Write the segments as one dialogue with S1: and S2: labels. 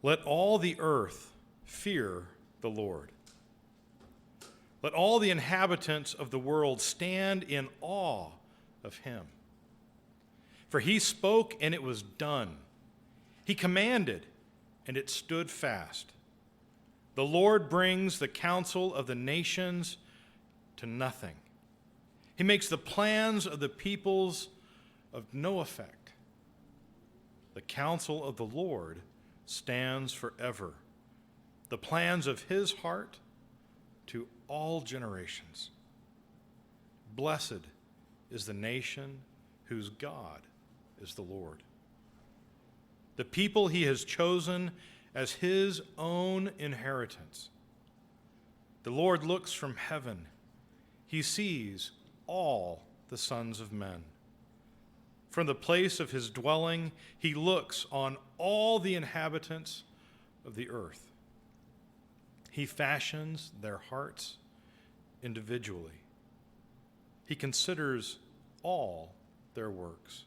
S1: Let all the earth fear the Lord. Let all the inhabitants of the world stand in awe of him. For he spoke, and it was done. He commanded, and it stood fast. The Lord brings the counsel of the nations to nothing. He makes the plans of the peoples of no effect. The counsel of the Lord stands forever, the plans of his heart to all generations. Blessed is the nation whose God is the Lord, the people he has chosen as his own inheritance. The Lord looks from heaven. He sees all the sons of men. From the place of his dwelling, he looks on all the inhabitants of the earth. He fashions their hearts individually. He considers all their works.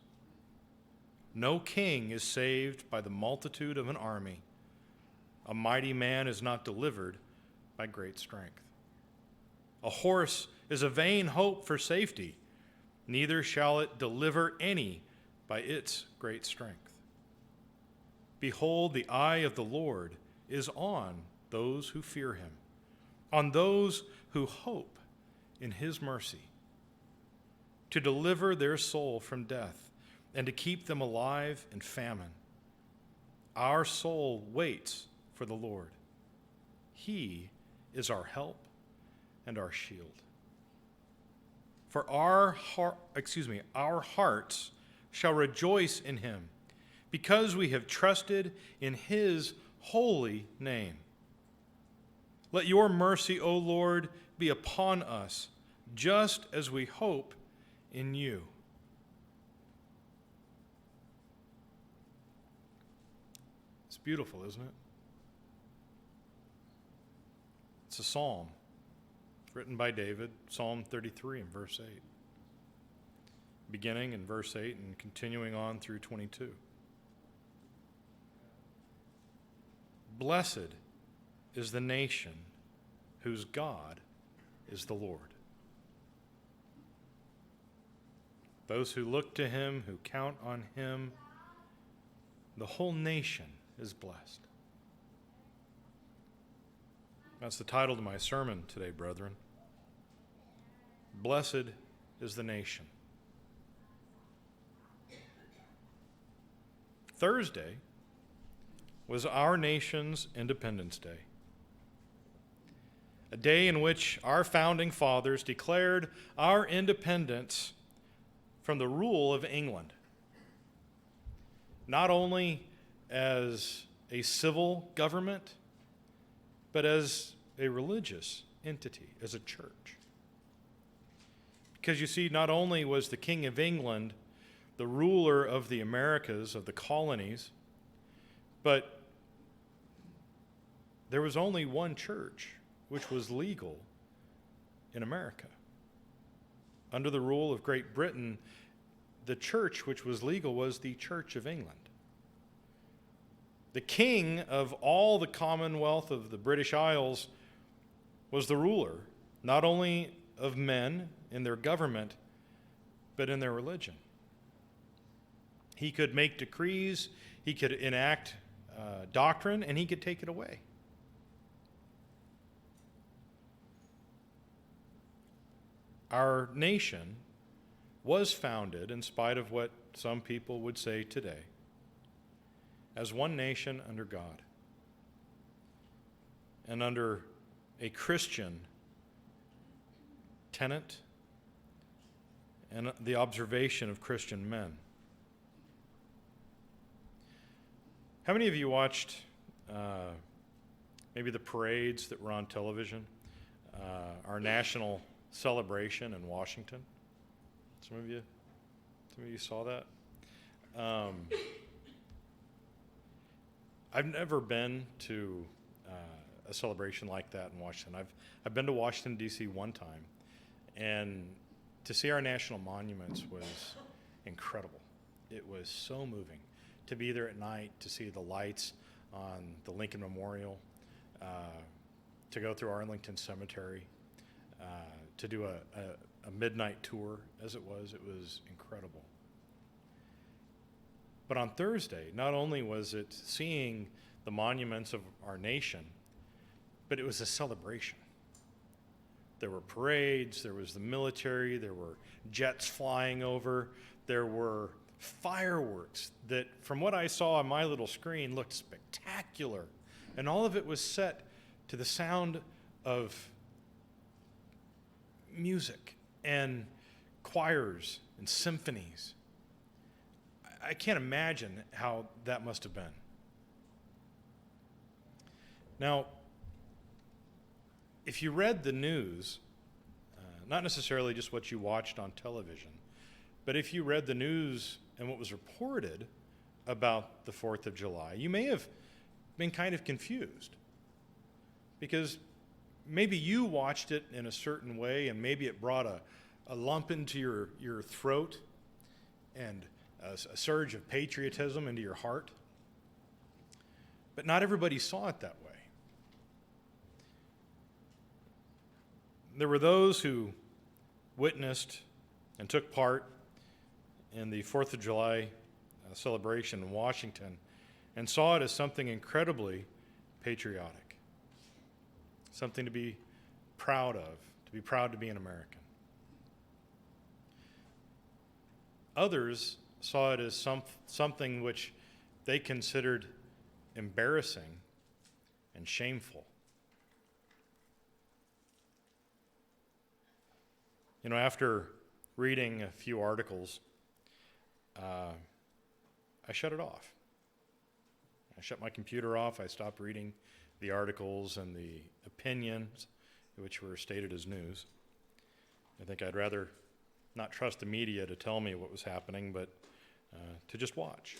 S1: No king is saved by the multitude of an army. A mighty man is not delivered by great strength. A horse is a vain hope for safety, neither shall it deliver any by its great strength. Behold, the eye of the Lord is on those who fear him, on those who hope in his mercy, to deliver their soul from death and to keep them alive in famine. Our soul waits for the Lord. He is our help and our shield. For our hearts shall rejoice in him, because we have trusted in his holy name. Let your mercy, O Lord, be upon us, just as we hope in you. It's beautiful, isn't it? It's a psalm written by David, Psalm 33 and verse 8. Beginning in verse 8 and continuing on through 22. Blessed is the nation whose God is the Lord. Those who look to him, who count on him, the whole nation is blessed. That's the title to my sermon today, brethren. Blessed is the nation. Thursday was our nation's Independence Day, a day in which our founding fathers declared our independence from the rule of England, not only as a civil government, but as a religious entity, as a church. Because you see, not only was the King of England the ruler of the Americas, of the colonies, but there was only one church which was legal in America. Under the rule of Great Britain, the church which was legal was the Church of England. The king of all the Commonwealth of the British Isles was the ruler, not only of men in their government, but in their religion. He could make decrees, he could enact doctrine, and he could take it away. Our nation was founded, in spite of what some people would say today, as one nation under God and under a Christian tenet and the observation of Christian men. How many of you watched maybe the parades that were on television? Our national celebration in Washington? Some of you saw that? I've never been to a celebration like that in Washington. I've been to Washington, D.C. one time, and to see our national monuments was incredible. It was so moving to be there at night, to see the lights on the Lincoln Memorial, to go through Arlington Cemetery, to do a midnight tour, as it was incredible. But on Thursday, not only was it seeing the monuments of our nation, but it was a celebration. There were parades, there was the military, there were jets flying over, there were fireworks that, from what I saw on my little screen, looked spectacular. And all of it was set to the sound of music and choirs and symphonies. I can't imagine how that must have been. Now, if you read the news, not necessarily just what you watched on television, but if you read the news and what was reported about the 4th of July, you may have been kind of confused, because maybe you watched it in a certain way, and maybe it brought a lump into your throat and a surge of patriotism into your heart. But not everybody saw it that way. There were those who witnessed and took part in the 4th of July celebration in Washington and saw it as something incredibly patriotic, something to be proud of, to be proud to be an American. Others saw it as something which they considered embarrassing and shameful. You know, after reading a few articles, I shut it off. I shut my computer off. I stopped reading the articles and the opinions which were stated as news. I think I'd rather not trust the media to tell me what was happening, but to just watch.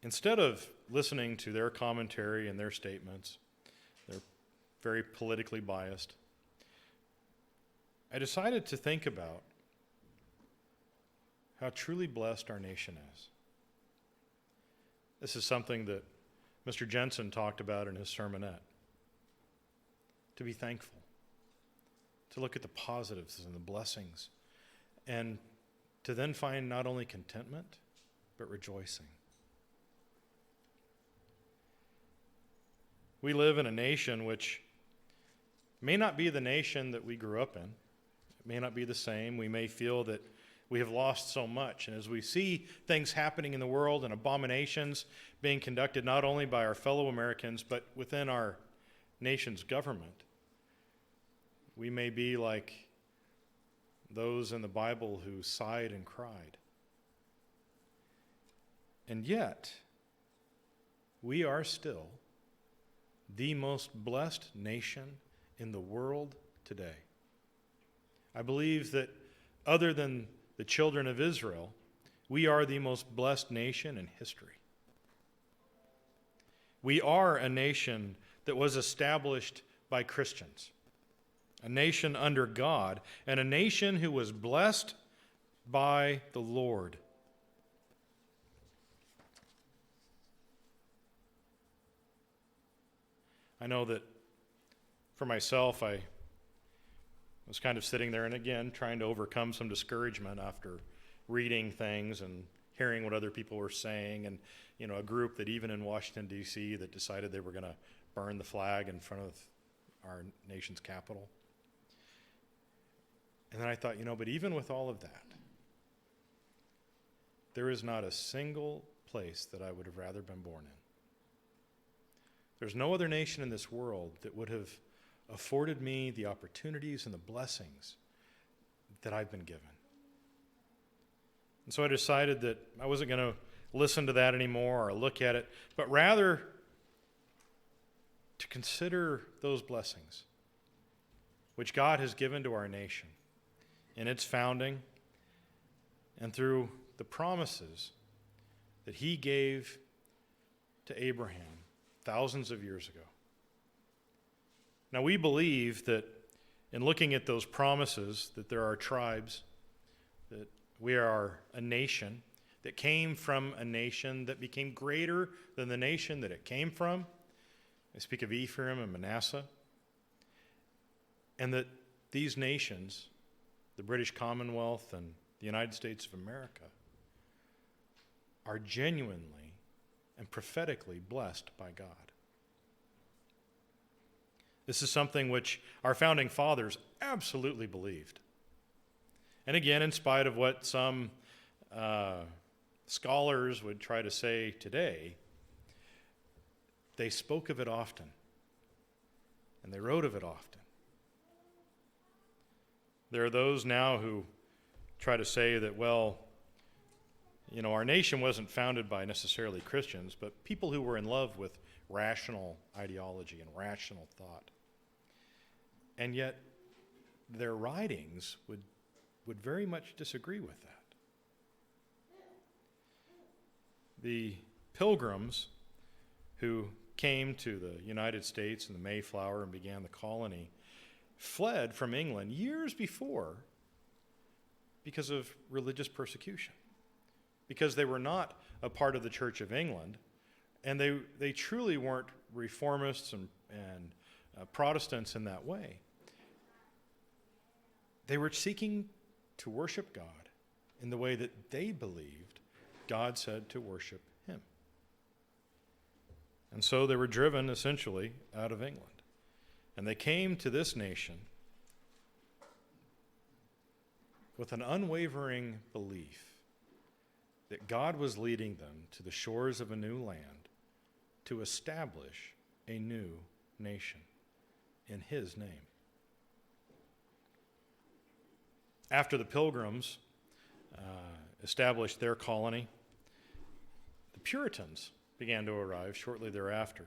S1: Instead of listening to their commentary and their statements, they're very politically biased, I decided to think about how truly blessed our nation is. This is something that Mr. Jensen talked about in his sermonette. To be thankful, to look at the positives and the blessings, and to then find not only contentment, but rejoicing. We live in a nation which may not be the nation that we grew up in. It may not be the same. We may feel that we have lost so much. And as we see things happening in the world and abominations being conducted not only by our fellow Americans, but within our nation's government, we may be like those in the Bible who sighed and cried. And yet, we are still the most blessed nation in the world today. I believe that other than the children of Israel, we are the most blessed nation in history. We are a nation that was established by Christians, a nation under God, and a nation who was blessed by the Lord. I know that for myself, I was kind of sitting there and again trying to overcome some discouragement after reading things and hearing what other people were saying, and a group that even in Washington, D.C. that decided they were going to burn the flag in front of our nation's capital. And then I thought, but even with all of that, there is not a single place that I would have rather been born in. There's no other nation in this world that would have afforded me the opportunities and the blessings that I've been given. And so I decided that I wasn't going to listen to that anymore or look at it, but rather to consider those blessings which God has given to our nation in its founding and through the promises that He gave to Abraham thousands of years ago. Now, we believe that in looking at those promises, that there are tribes, that we are a nation that came from a nation that became greater than the nation that it came from. I speak of Ephraim and Manasseh. And that these nations, the British Commonwealth and the United States of America, are genuinely and prophetically blessed by God. This is something which our founding fathers absolutely believed. And again, in spite of what some scholars would try to say today, they spoke of it often, and they wrote of it often. There are those now who try to say that, well, our nation wasn't founded by necessarily Christians, but people who were in love with rational ideology and rational thought. And yet, their writings would very much disagree with that. The Pilgrims who came to the United States in the Mayflower and began the colony fled from England years before because of religious persecution, because they were not a part of the Church of England, and they truly weren't reformists and Protestants in that way. They were seeking to worship God in the way that they believed God said to worship him. And so they were driven essentially out of England. And they came to this nation with an unwavering belief that God was leading them to the shores of a new land to establish a new nation in his name. After the Pilgrims established their colony, the Puritans began to arrive shortly thereafter.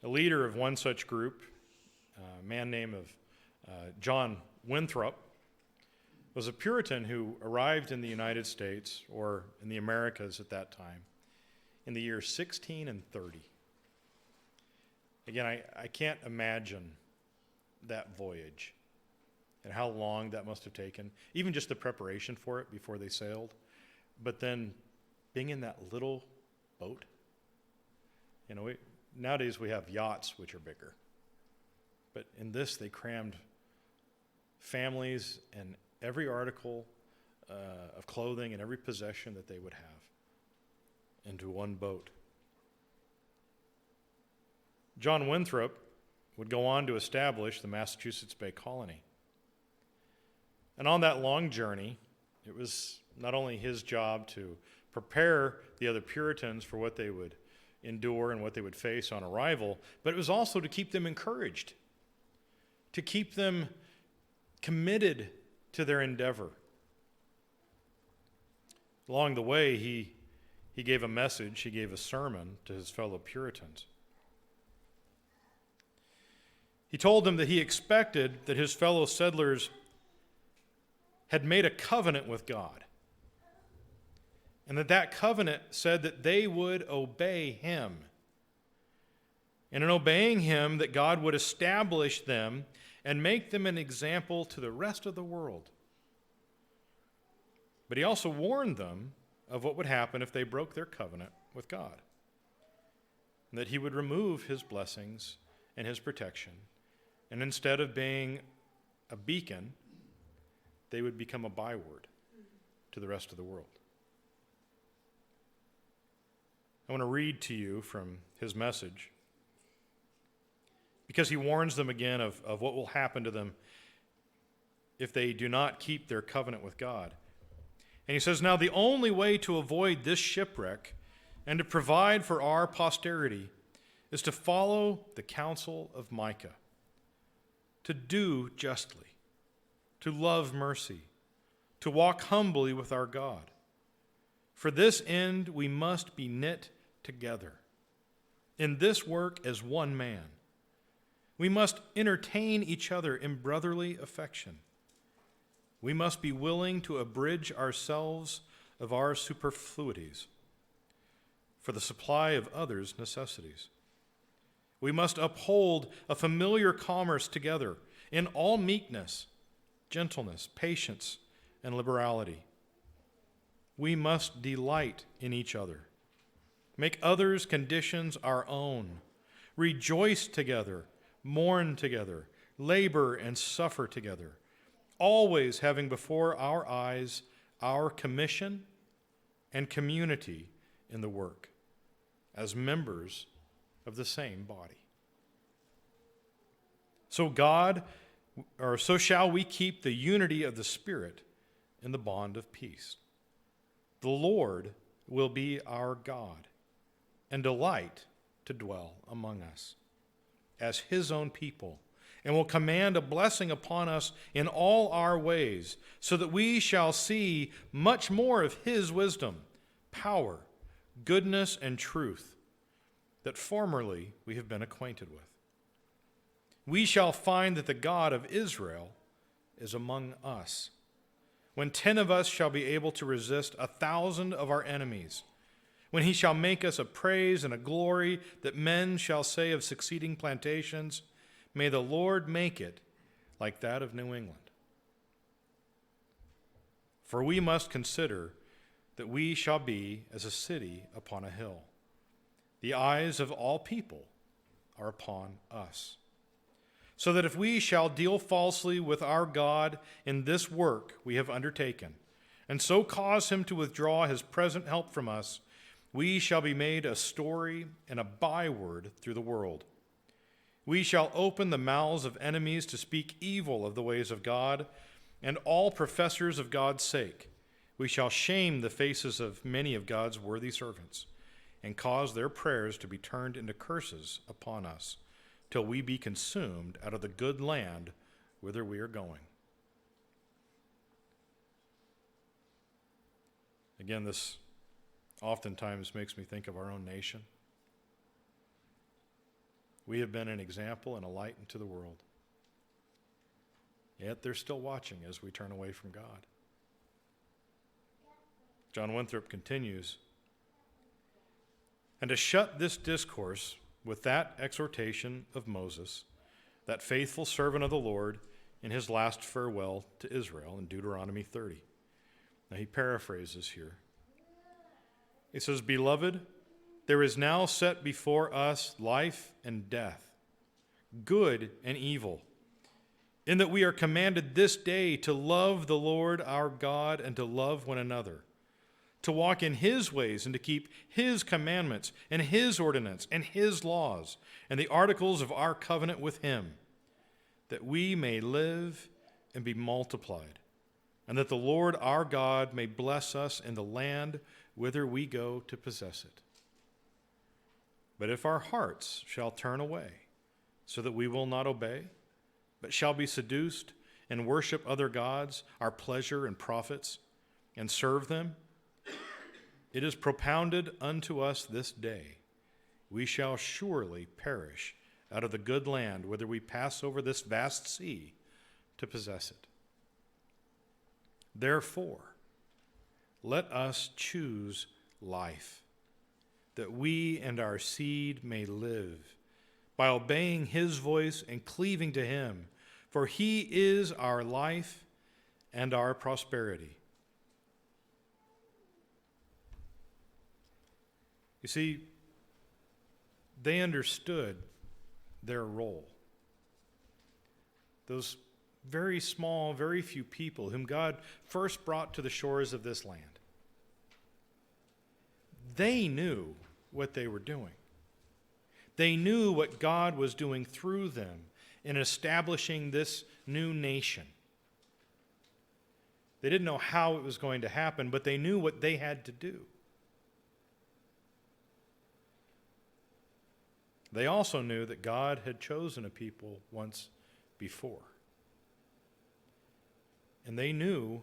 S1: The leader of one such group, a man named John Winthrop, was a Puritan who arrived in the United States, or in the Americas at that time, in the years 16 and 30. Again, I can't imagine that voyage and how long that must have taken, even just the preparation for it before they sailed. But then being in that little boat, nowadays we have yachts which are bigger. But in this, they crammed families and every article of clothing and every possession that they would have into one boat. John Winthrop would go on to establish the Massachusetts Bay Colony. And on that long journey, it was not only his job to prepare the other Puritans for what they would endure and what they would face on arrival, but it was also to keep them encouraged, to keep them committed to their endeavor. Along the way, he gave a message, he gave a sermon to his fellow Puritans. He told them that he expected that his fellow settlers had made a covenant with God, and that covenant said that they would obey him. And in obeying him, that God would establish them and make them an example to the rest of the world. But he also warned them of what would happen if they broke their covenant with God, and that he would remove his blessings and his protection, and instead of being a beacon, they would become a byword to the rest of the world. I want to read to you from his message, because he warns them again of what will happen to them if they do not keep their covenant with God. And he says, "Now the only way to avoid this shipwreck and to provide for our posterity is to follow the counsel of Micah, to do justly, to love mercy, to walk humbly with our God. For this end we must be knit together in this work as one man. We must entertain each other in brotherly affection. We must be willing to abridge ourselves of our superfluities for the supply of others' necessities. We must uphold a familiar commerce together in all meekness, gentleness, patience, and liberality. we must delight in each other, make others' conditions our own, rejoice together, mourn together, labor and suffer together, always having before our eyes our commission and community in the work, as members of the same body. So shall we keep the unity of the Spirit in the bond of peace. The Lord will be our God and delight to dwell among us as his own people, and will command a blessing upon us in all our ways, so that we shall see much more of his wisdom, power, goodness, and truth that formerly we have been acquainted with. We shall find that the God of Israel is among us, when 10 of us shall be able to resist 1,000 of our enemies, when he shall make us a praise and a glory that men shall say of succeeding plantations, may the Lord make it like that of New England. For we must consider that we shall be as a city upon a hill. The eyes of all people are upon us. So that if we shall deal falsely with our God in this work we have undertaken, and so cause him to withdraw his present help from us, we shall be made a story and a byword through the world. We shall open the mouths of enemies to speak evil of the ways of God, and all professors of God's sake. We shall shame the faces of many of God's worthy servants, and cause their prayers to be turned into curses upon us, till we be consumed out of the good land whither we are going. Again, this oftentimes makes me think of our own nation. We have been an example and a light into the world. Yet they're still watching as we turn away from God. John Winthrop continues, and to shut this discourse with that exhortation of Moses, that faithful servant of the Lord, in his last farewell to Israel in Deuteronomy 30. Now he paraphrases here. He says, "Beloved, there is now set before us life and death, good and evil, in that we are commanded this day to love the Lord our God and to love one another, to walk in his ways and to keep his commandments and his ordinance and his laws and the articles of our covenant with him, that we may live and be multiplied, and that the Lord our God may bless us in the land whither we go to possess it. But if our hearts shall turn away, so that we will not obey, but shall be seduced and worship other gods, our pleasure and profits, and serve them, it is propounded unto us this day, we shall surely perish out of the good land whither we pass over this vast sea to possess it. Therefore, let us choose life, that we and our seed may live, by obeying his voice and cleaving to him, for he is our life and our prosperity." You see, they understood their role. Those very small, very few people whom God first brought to the shores of this land. They knew what they were doing. They knew what God was doing through them in establishing this new nation. They didn't know how it was going to happen, but they knew what they had to do. They also knew that God had chosen a people once before. And they knew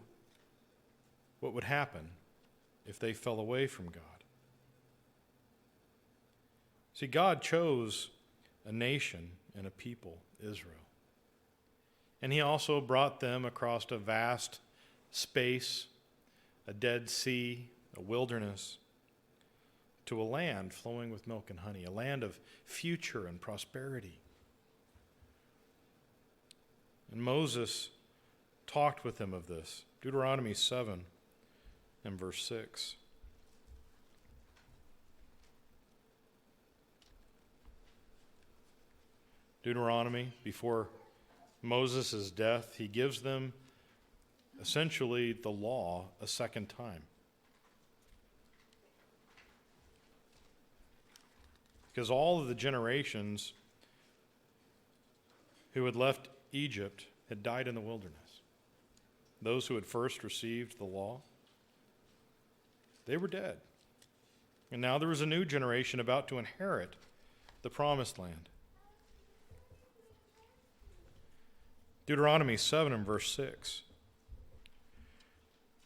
S1: what would happen if they fell away from God. See, God chose a nation and a people, Israel. And he also brought them across a vast space, a dead sea, a wilderness, to a land flowing with milk and honey, a land of future and prosperity. And Moses talked with them of this. Deuteronomy 7, and verse 6. Deuteronomy, before Moses' death, he gives them essentially the law a second time. Because all of the generations who had left Egypt had died in the wilderness. Those who had first received the law, they were dead. And now there was a new generation about to inherit the promised land. Deuteronomy 7 and verse 6.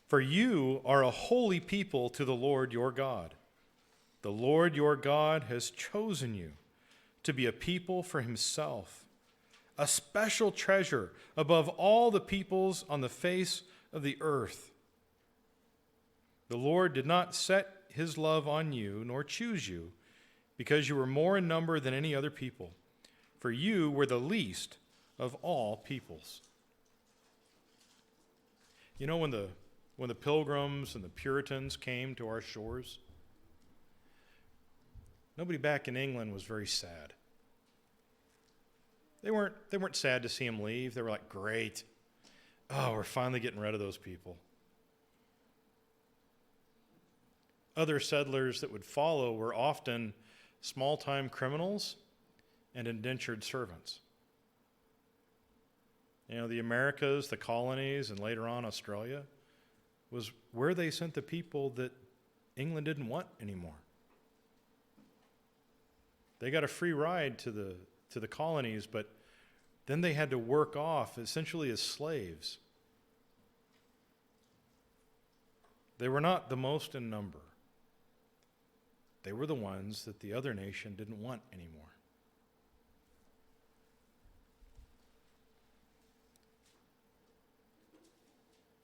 S1: For you are a holy people to the Lord your God. The Lord your God has chosen you to be a people for himself, a special treasure above all the peoples on the face of the earth. The Lord did not set his love on you, nor choose you, because you were more in number than any other people, for you were the least of all peoples. You know, when the Pilgrims and the Puritans came to our shores, nobody back in England was very sad. They weren't sad to see him leave. They were like, great. Oh, we're finally getting rid of those people. Other settlers that would follow were often small-time criminals and indentured servants. You know, the Americas, the colonies, and later on Australia was where they sent the people that England didn't want anymore. They got a free ride to the colonies, but then they had to work off essentially as slaves. They were not the most in number. They were the ones that the other nation didn't want anymore.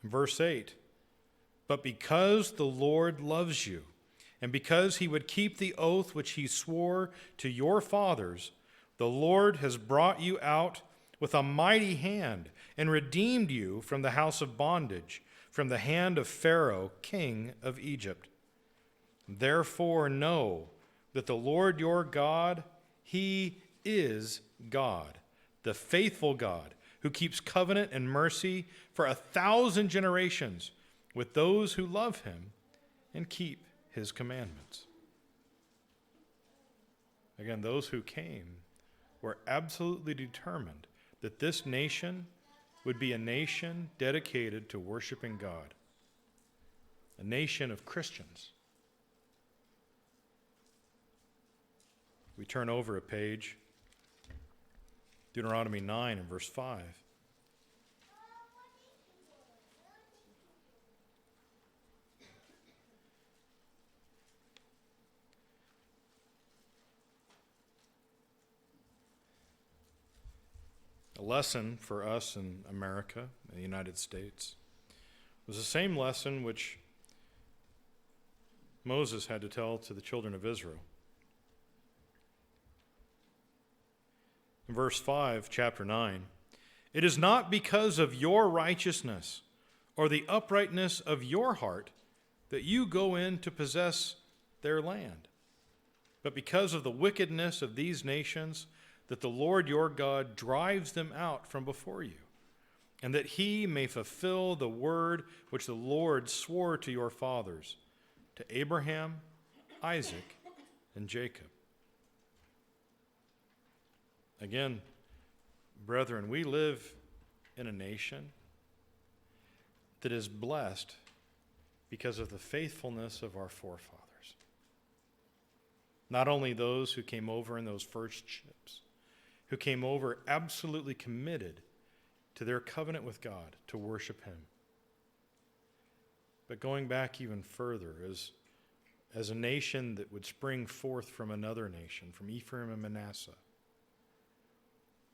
S1: In verse 8, but because the Lord loves you, and because he would keep the oath which he swore to your fathers, the Lord has brought you out with a mighty hand and redeemed you from the house of bondage, from the hand of Pharaoh, king of Egypt. Therefore know that the Lord your God, he is God, the faithful God, who keeps covenant and mercy for 1,000 generations with those who love him and keep his commandments. Again, those who came were absolutely determined that this nation would be a nation dedicated to worshiping God, a nation of Christians. We turn over a page, Deuteronomy 9 and verse 5. A lesson for us in America, in the United States, was the same lesson which Moses had to tell to the children of Israel. In verse 5, chapter 9, it is not because of your righteousness or the uprightness of your heart that you go in to possess their land, but because of the wickedness of these nations that the Lord your God drives them out from before you, and that he may fulfill the word which the Lord swore to your fathers, to Abraham, Isaac, and Jacob. Again, brethren, we live in a nation that is blessed because of the faithfulness of our forefathers. Not only those who came over in those first ships, who came over absolutely committed to their covenant with God to worship him, but going back even further as a nation that would spring forth from another nation, from Ephraim and Manasseh,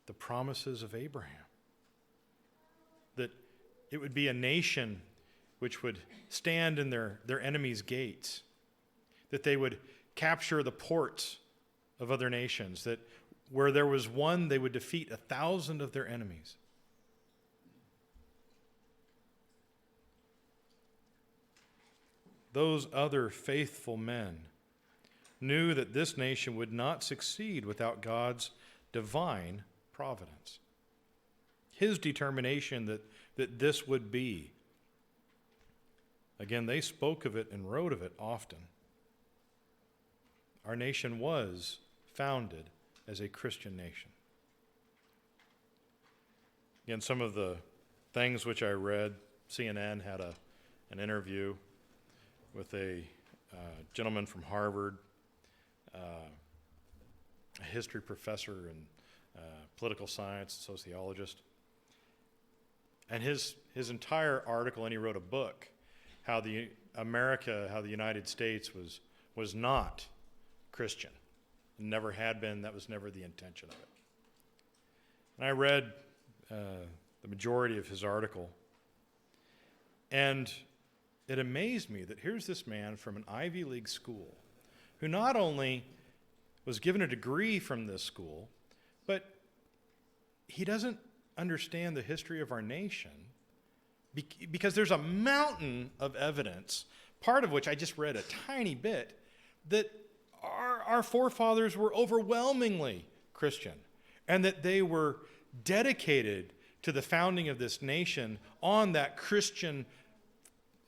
S1: the promises of Abraham, that it would be a nation which would stand in their enemies' gates, that they would capture the ports of other nations, that where there was one, they would defeat 1,000 of their enemies. those other faithful men knew that this nation would not succeed without God's divine providence. His determination that this would be. Again, they spoke of it and wrote of it often. Our nation was founded as a Christian nation. Again, some of the things which I read, CNN had an interview with a gentleman from Harvard, a history professor and political science, sociologist. And his entire article, and he wrote a book, how the United States was not Christian. Never had been. That was never the intention of it. And I read the majority of his article, and it amazed me that here's this man from an Ivy League school who not only was given a degree from this school, but he doesn't understand the history of our nation because there's a mountain of evidence, part of which I just read a tiny bit, that our forefathers were overwhelmingly Christian and that they were dedicated to the founding of this nation on that Christian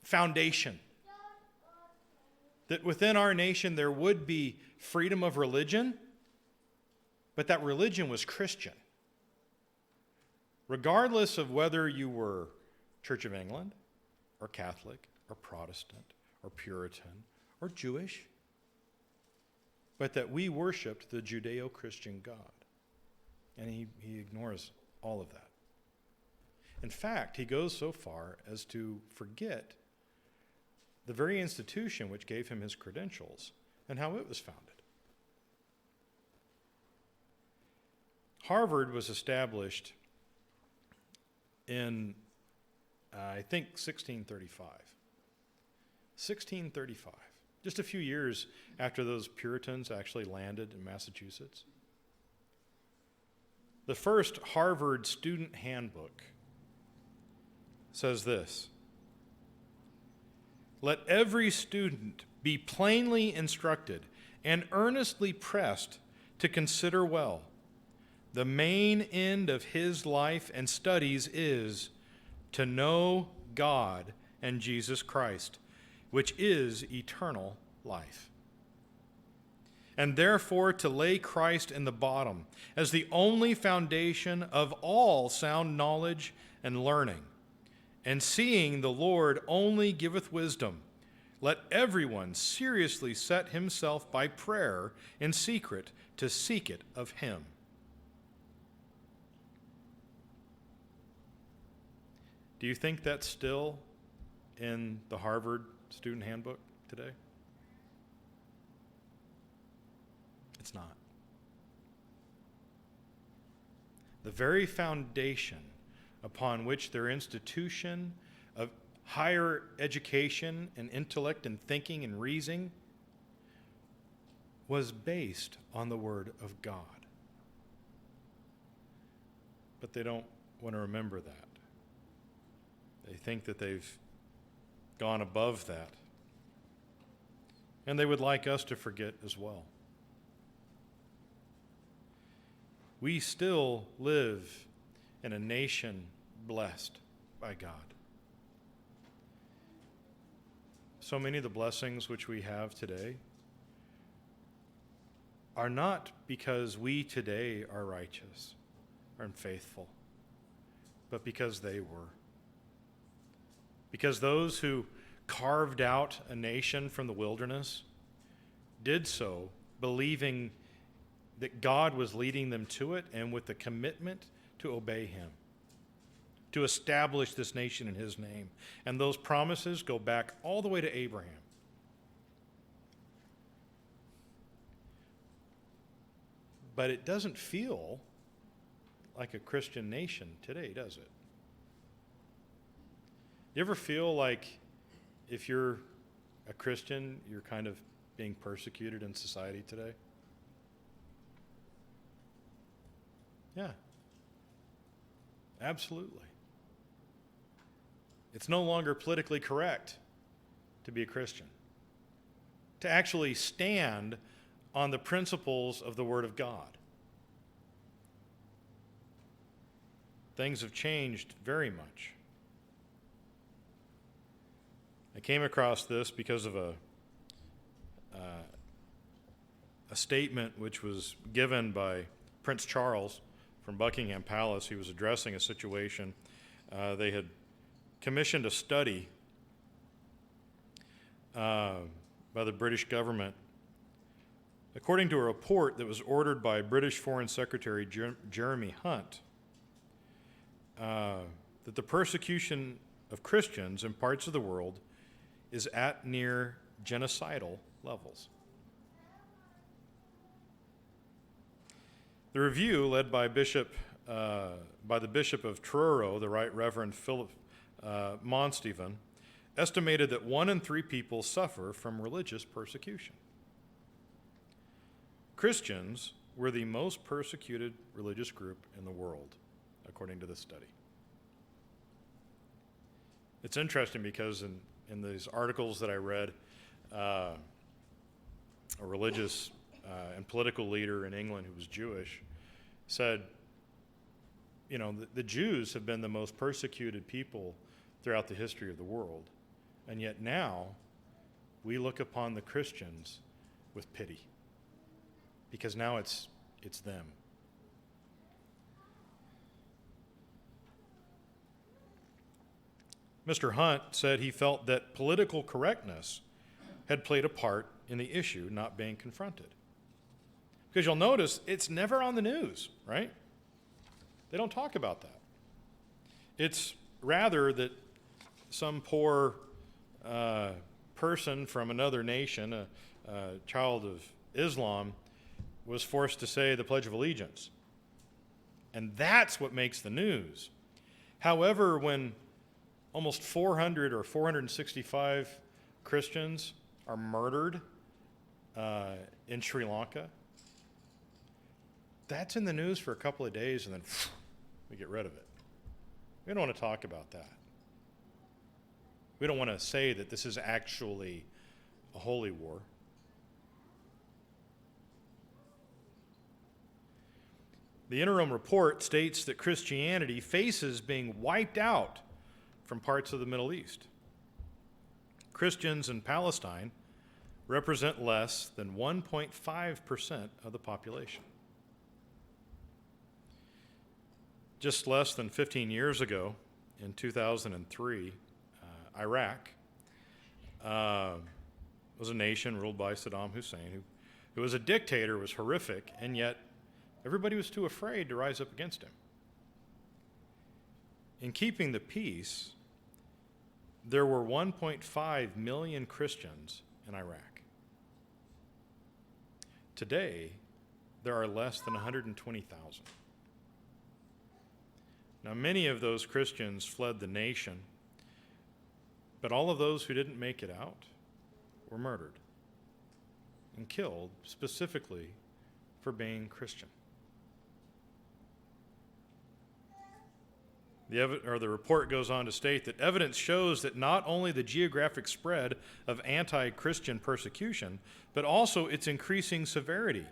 S1: foundation. That within our nation there would be freedom of religion, but that religion was Christian. Regardless of whether you were Church of England or Catholic or Protestant or Puritan or Jewish, but that we worshiped the Judeo-Christian God. And he ignores all of that. In fact, he goes so far as to forget the very institution which gave him his credentials and how it was founded. Harvard was established in, I think, 1635. 1635. Just a few years after those Puritans actually landed in Massachusetts. The first Harvard student handbook says this: "Let every student be plainly instructed and earnestly pressed to consider well. The main end of his life and studies is to know God and Jesus Christ, which is eternal life. And therefore to lay Christ in the bottom as the only foundation of all sound knowledge and learning. And seeing the Lord only giveth wisdom, let everyone seriously set himself by prayer in secret to seek it of him." Do you think that's still in the Harvard student handbook today? It's not. The very foundation upon which their institution of higher education and intellect and thinking and reasoning was based on the Word of God. But they don't want to remember that. They think that they've gone above that. And they would like us to forget as well. We still live in a nation blessed by God. So many of the blessings which we have today are not because we today are righteous and faithful, but because they were. Because those who carved out a nation from the wilderness did so believing that God was leading them to it and with the commitment to obey him, to establish this nation in his name. And those promises go back all the way to Abraham. But it doesn't feel like a Christian nation today, does it? You ever feel like if you're a Christian, you're kind of being persecuted in society today? Yeah, absolutely. It's no longer politically correct to be a Christian. to actually stand on the principles of the Word of God. Things have changed very much. I came across this because of a statement which was given by Prince Charles from Buckingham Palace. He was addressing a situation. They had commissioned a study by the British government. According to a report that was ordered by British Foreign Secretary Jeremy Hunt, that the persecution of Christians in parts of the world is at near genocidal levels. The review, led by the Bishop of Truro, the Right Reverend Philip Monstephen, estimated that 1 in 3 people suffer from religious persecution. Christians were the most persecuted religious group in the world, according to this study. It's interesting because in these articles that I read, a religious and political leader in England who was Jewish said, you know, the Jews have been the most persecuted people throughout the history of the world, and yet now we look upon the Christians with pity, because now it's them. Mr. Hunt said he felt that political correctness had played a part in the issue not being confronted. Because you'll notice it's never on the news, right? They don't talk about that. It's rather that some poor person from another nation, a child of Islam, was forced to say the Pledge of Allegiance. And that's what makes the news. However, when almost 400 or 465 Christians are murdered in Sri Lanka, that's in the news for a couple of days, and then we get rid of it. We don't want to talk about that. We don't want to say that this is actually a holy war. The interim report states that Christianity faces being wiped out from parts of the Middle East. Christians in Palestine represent less than 1.5% of the population. Just less than 15 years ago, in 2003, Iraq was a nation ruled by Saddam Hussein, who was a dictator, was horrific, and yet everybody was too afraid to rise up against him. In keeping the peace, there were 1.5 million Christians in Iraq. Today, there are less than 120,000. Now, many of those Christians fled the nation, but all of those who didn't make it out were murdered and killed specifically for being Christian. The report goes on to state that evidence shows that not only the geographic spread of anti-Christian persecution, but also its increasing severity.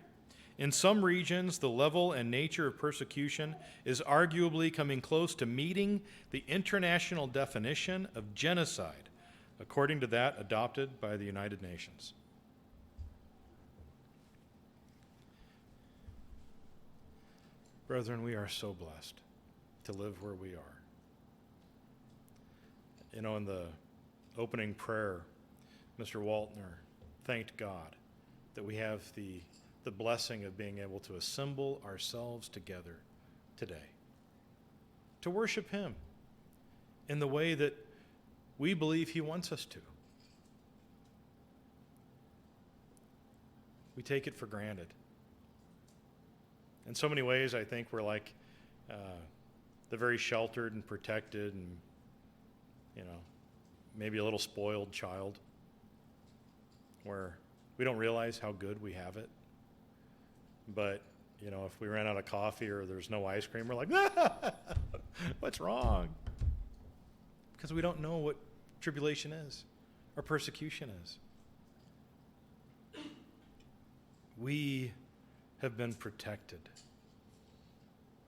S1: In some regions, the level and nature of persecution is arguably coming close to meeting the international definition of genocide, according to that adopted by the United Nations. Brethren, we are so blessed to live where we are. You know, in the opening prayer, Mr. Waltner thanked God that we have the blessing of being able to assemble ourselves together today to worship Him in the way that we believe He wants us to. We take it for granted. In so many ways, I think we're like the very sheltered and protected and, you know, maybe a little spoiled child where we don't realize how good we have it. But, you know, if we ran out of coffee or there's no ice cream, we're like, what's wrong? Because we don't know what tribulation is or persecution is. we have been protected.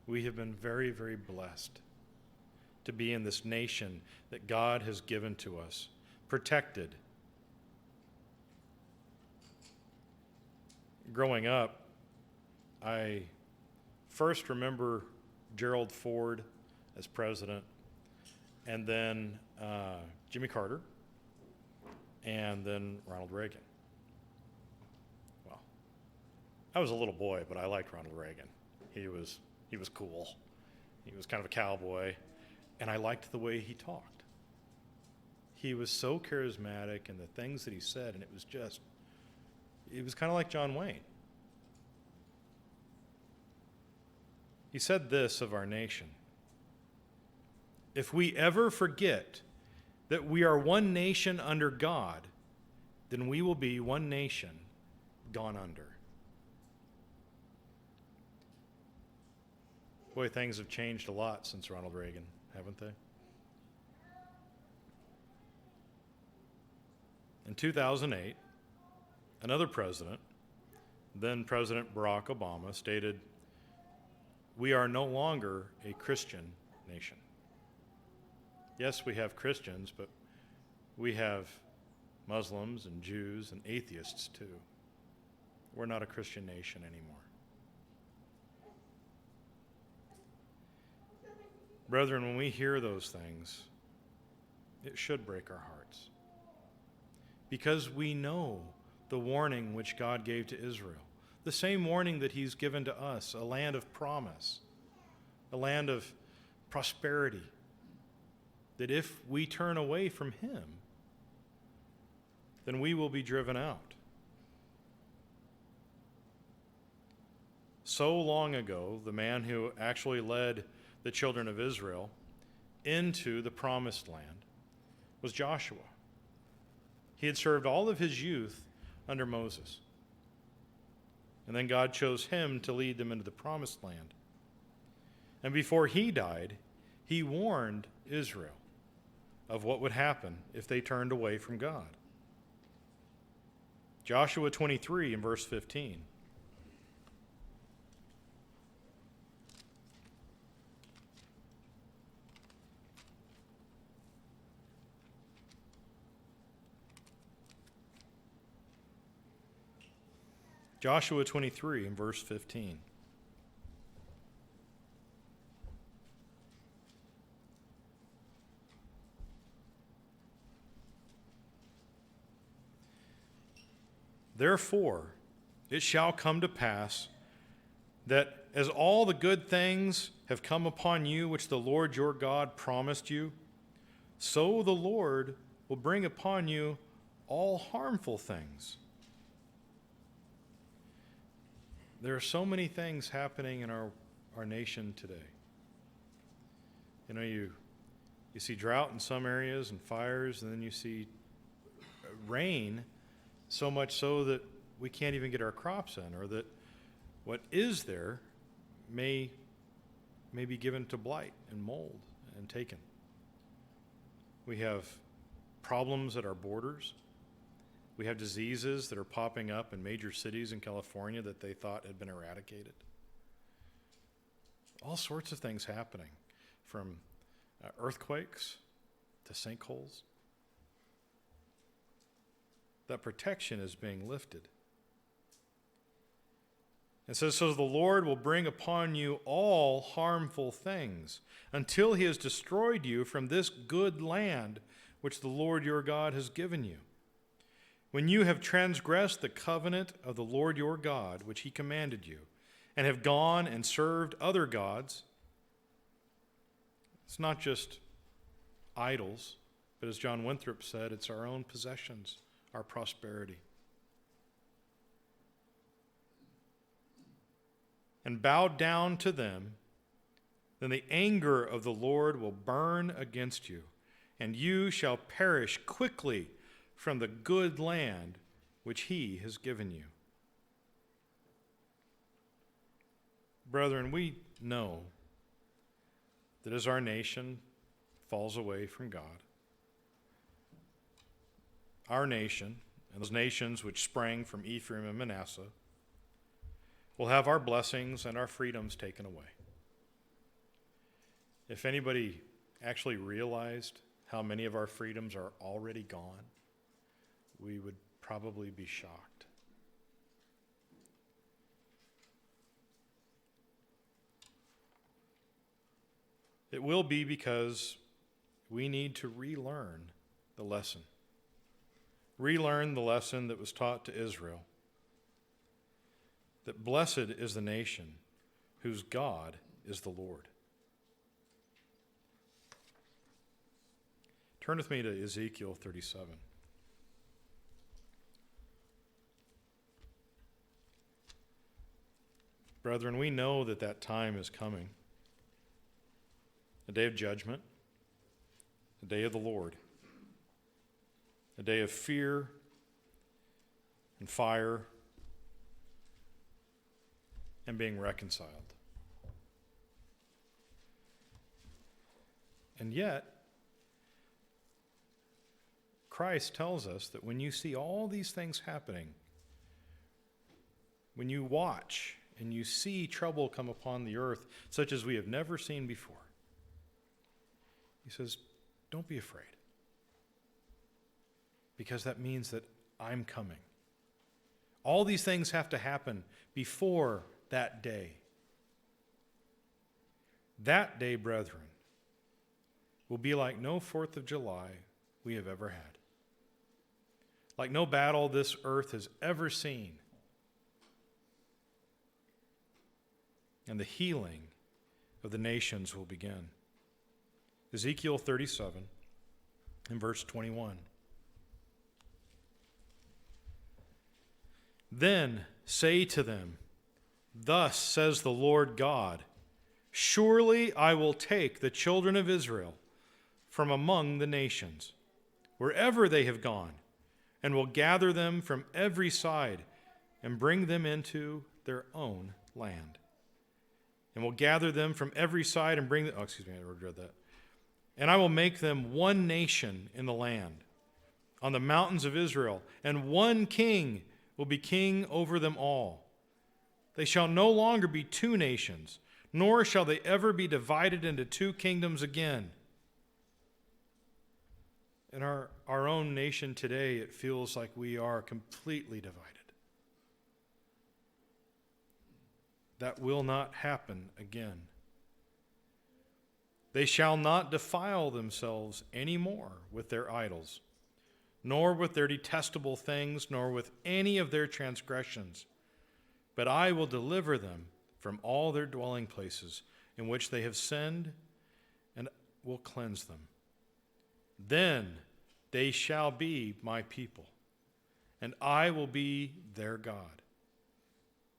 S1: We have been very, very blessed to be in this nation that God has given to us, protected. Growing up, I first remember Gerald Ford as president, and then Jimmy Carter, and then Ronald Reagan. Well, I was a little boy, but I liked Ronald Reagan. He was cool. He was kind of a cowboy, and I liked the way he talked. He was so charismatic, and the things that he said, and it was kind of like John Wayne. He said this of our nation: if we ever forget that we are one nation under God, then we will be one nation gone under. Boy, things have changed a lot since Ronald Reagan, haven't they? In 2008, another president, then President Barack Obama, stated, "We are no longer a Christian nation." Yes, we have Christians, but we have Muslims and Jews and atheists too. We're not a Christian nation anymore. Brethren, when we hear those things, it should break our hearts, because we know the warning which God gave to Israel, the same warning that he's given to us, a land of promise, a land of prosperity, that if we turn away from him, then we will be driven out. So long ago, the man who actually led the children of Israel into the promised land was Joshua. He had served all of his youth under Moses. And then God chose him to lead them into the promised land. And before he died, he warned Israel of what would happen if they turned away from God. Joshua 23 and verse 15. Joshua 23 and verse 15. Therefore, it shall come to pass that as all the good things have come upon you which the Lord your God promised you, so the Lord will bring upon you all harmful things. There are so many things happening in our nation today. You know, you see drought in some areas and fires, and then you see rain, so much so that we can't even get our crops in, or that what is there may be given to blight and mold and taken. We have problems at our borders. We have diseases that are popping up in major cities in California that they thought had been eradicated. All sorts of things happening, from earthquakes to sinkholes. That protection is being lifted. It says, so the Lord will bring upon you all harmful things until he has destroyed you from this good land which the Lord your God has given you. When you have transgressed the covenant of the Lord your God, which he commanded you, and have gone and served other gods, it's not just idols, but as John Winthrop said, it's our own possessions, our prosperity. And bowed down to them, then the anger of the Lord will burn against you, and you shall perish quickly from the good land which he has given you. Brethren, we know that as our nation falls away from God, our nation, and those nations which sprang from Ephraim and Manasseh, we'll have our blessings and our freedoms taken away. If anybody actually realized how many of our freedoms are already gone, we would probably be shocked. It will be because we need to relearn the lesson. Relearn the lesson that was taught to Israel, that blessed is the nation whose God is the Lord. Turn with me to Ezekiel 37. Brethren, we know that that time is coming. A day of judgment, a day of the Lord, a day of fear and fire and being reconciled. And yet, Christ tells us that when you see all these things happening, when you watch and you see trouble come upon the earth such as we have never seen before, he says, don't be afraid, because that means that I'm coming. All these things have to happen before that day. That day, brethren, will be like no 4th of July we have ever had, like no battle this earth has ever seen. And the healing of the nations will begin. Ezekiel 37 and verse 21. Then say to them, thus says the Lord God, surely I will take the children of Israel from among the nations, wherever they have gone, and will gather them from every side and bring them into their own land. And will gather them from every side and bring them, I read that. And I will make them one nation in the land, on the mountains of Israel, and one king will be king over them all. They shall no longer be two nations, nor shall they ever be divided into two kingdoms again. In our own nation today, it feels like we are completely divided. That will not happen again. They shall not defile themselves any more with their idols, nor with their detestable things, nor with any of their transgressions. But I will deliver them from all their dwelling places in which they have sinned, and will cleanse them. Then they shall be my people, and I will be their God.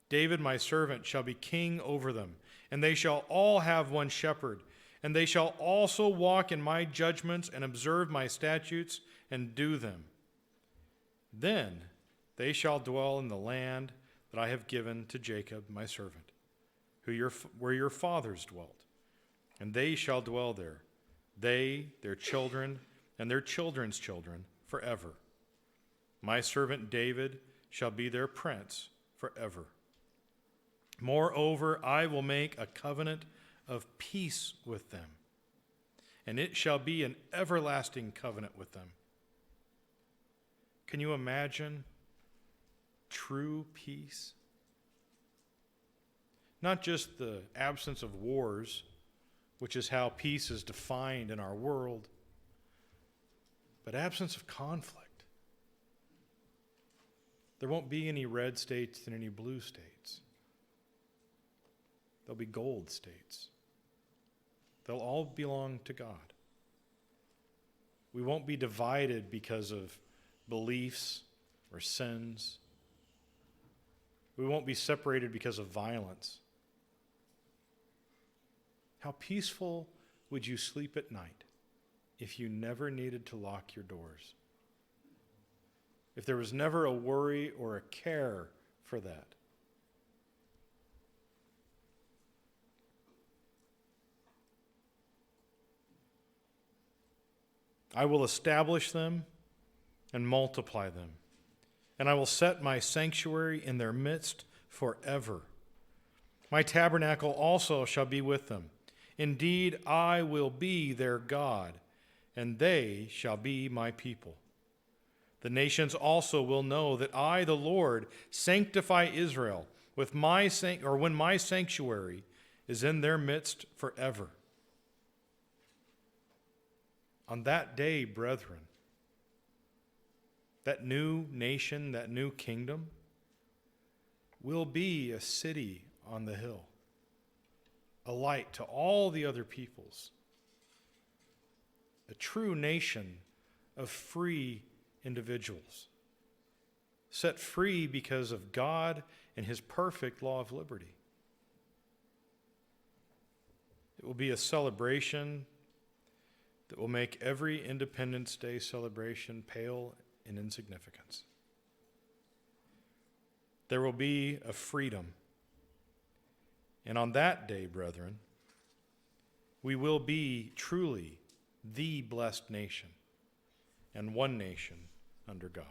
S1: David my servant shall be king over them, and they shall all have one shepherd. And they shall also walk in my judgments and observe my statutes and do them. Then they shall dwell in the land that I have given to Jacob my servant, where your fathers dwelt. And they shall dwell there, they, their children, and their children's children forever. My servant David shall be their prince forever. Moreover, I will make a covenant of peace with them, and it shall be an everlasting covenant with them. Can you imagine true peace? Not just the absence of wars, which is how peace is defined in our world, but absence of conflict. There won't be any red states and any blue states. There'll be gold states. They'll all belong to God. We won't be divided because of beliefs or sins. We won't be separated because of violence. How peaceful would you sleep at night if you never needed to lock your doors? If there was never a worry or a care for that? I will establish them and multiply them, and I will set my sanctuary in their midst forever. My tabernacle also shall be with them. Indeed, I will be their God, and they shall be my people. The nations also will know that I, the Lord, sanctify Israel with when my sanctuary is in their midst forever. On that day, brethren, that new nation, that new kingdom, will be a city on the hill, a light to all the other peoples, a true nation of free individuals, set free because of God and his perfect law of liberty. It will be a celebration that will make every Independence Day celebration pale in insignificance. There will be a freedom. And on that day, brethren, we will be truly the blessed nation and one nation under God.